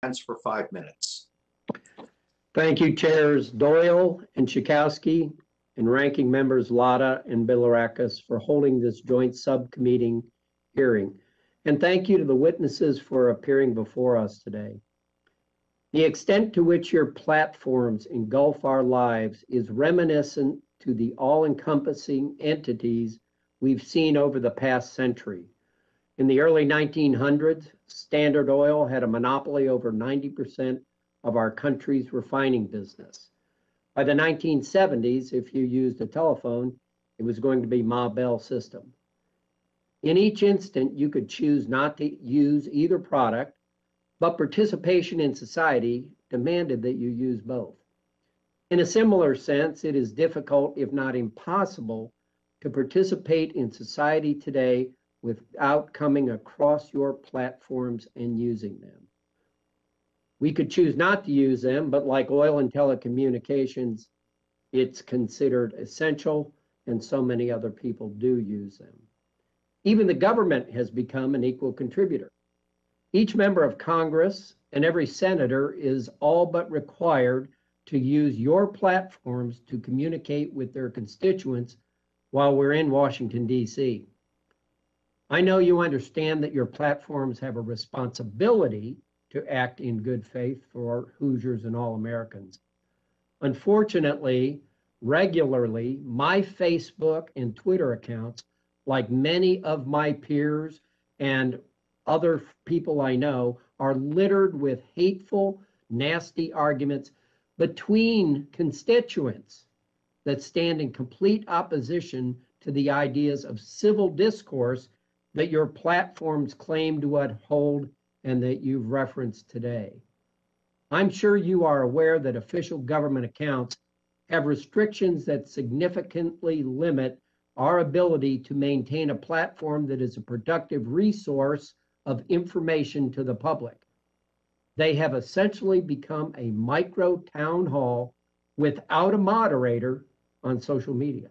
Pence for 5 minutes. Thank you, Chairs Doyle and Chakowski and Ranking Members Latta and Bilirakis for holding this joint subcommittee hearing. And thank you to the witnesses for appearing before us today. The extent to which your platforms engulf our lives is reminiscent to the all-encompassing entities we've seen over the past century. In the early 1900s, Standard Oil had a monopoly over 90% of our country's refining business. By the 1970s, if you used a telephone, it was going to be Ma Bell system. In each instant, you could choose not to use either product, but participation in society demanded that you use both. In a similar sense, it is difficult, if not impossible, to participate in society today without coming across your platforms and using them. We could choose not to use them, but like oil and telecommunications, it's considered essential, and so many other people do use them. Even the government has become an equal contributor. Each member of Congress and every senator is all but required to use your platforms to communicate with their constituents while we're in Washington, D.C. I know you understand that your platforms have a responsibility to act in good faith for Hoosiers and all Americans. Unfortunately, regularly, my Facebook and Twitter accounts, like many of my peers and other people I know, are littered with hateful, nasty arguments between constituents that stand in complete opposition to the ideas of civil discourse that your platforms claim to uphold and that you've referenced today. I'm sure you are aware that official government accounts have restrictions that significantly limit our ability to maintain a platform that is a productive resource of information to the public. They have essentially become a micro town hall without a moderator on social media.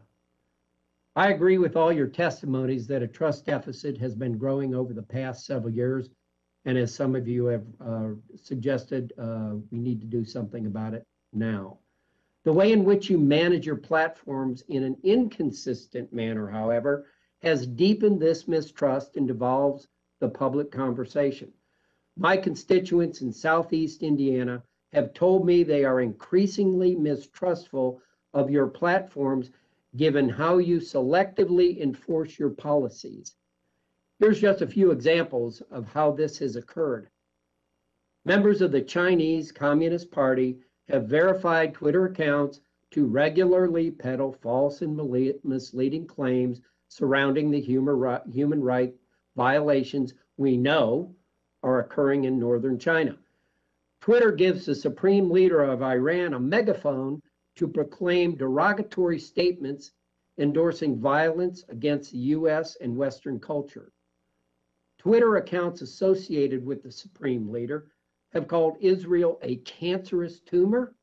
I agree with all your testimonies that a trust deficit has been growing over the past several years. And as some of you have suggested, we need to do something about it now. The way in which you manage your platforms in an inconsistent manner, however, has deepened this mistrust and devolves the public conversation. My constituents in Southeast Indiana have told me they are increasingly mistrustful of your platforms given how you selectively enforce your policies. Here's just a few examples of how this has occurred. Members of the Chinese Communist Party have verified Twitter accounts to regularly peddle false and misleading claims surrounding the human rights violations we know are occurring in northern China. Twitter gives the supreme leader of Iran a megaphone to proclaim derogatory statements endorsing violence against the U.S. and Western culture. Twitter accounts associated with the supreme leader have called Israel a cancerous tumor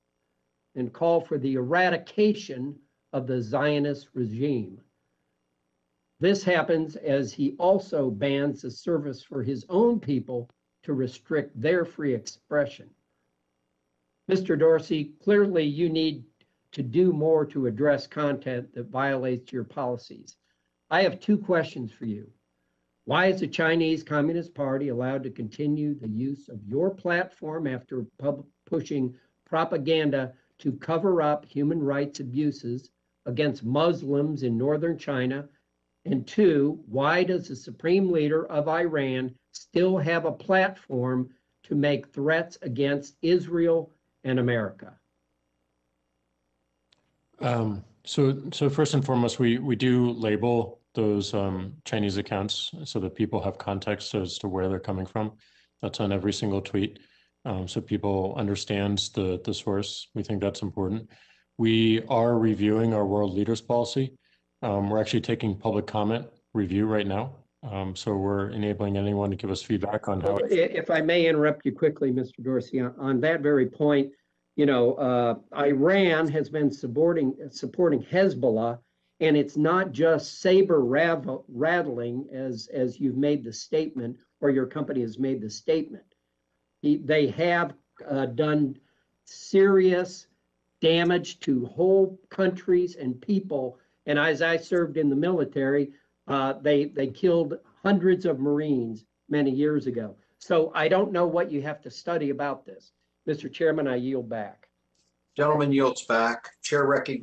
and call for the eradication of the Zionist regime. This happens as he also bans the service for his own people to restrict their free expression. Mr. Dorsey, clearly you need to do more to address content that violates your policies. I have two questions for you. Why is the Chinese Communist Party allowed to continue the use of your platform after pushing propaganda to cover up human rights abuses against Muslims in northern China? And two, why does the supreme leader of Iran still have a platform to make threats against Israel and America? So first and foremost, we do label those Chinese accounts so that people have context as to where they're coming from. That's on every single tweet, so people understand the source. We think that's important. We are reviewing our world leaders policy. We're actually taking public comment review right now. So we're enabling anyone to give us feedback on how. If I may interrupt you quickly, Mr. Dorsey, on that very point, you know, Iran has been supporting Hezbollah, and it's not just saber rattling as you've made the statement, or your company has made the statement. They have done serious damage to whole countries and people. And as I served in the military, they killed hundreds of Marines many years ago. So I don't know what you have to study about this. Mr. Chairman, I yield back. Gentleman yields back. Chair recognizes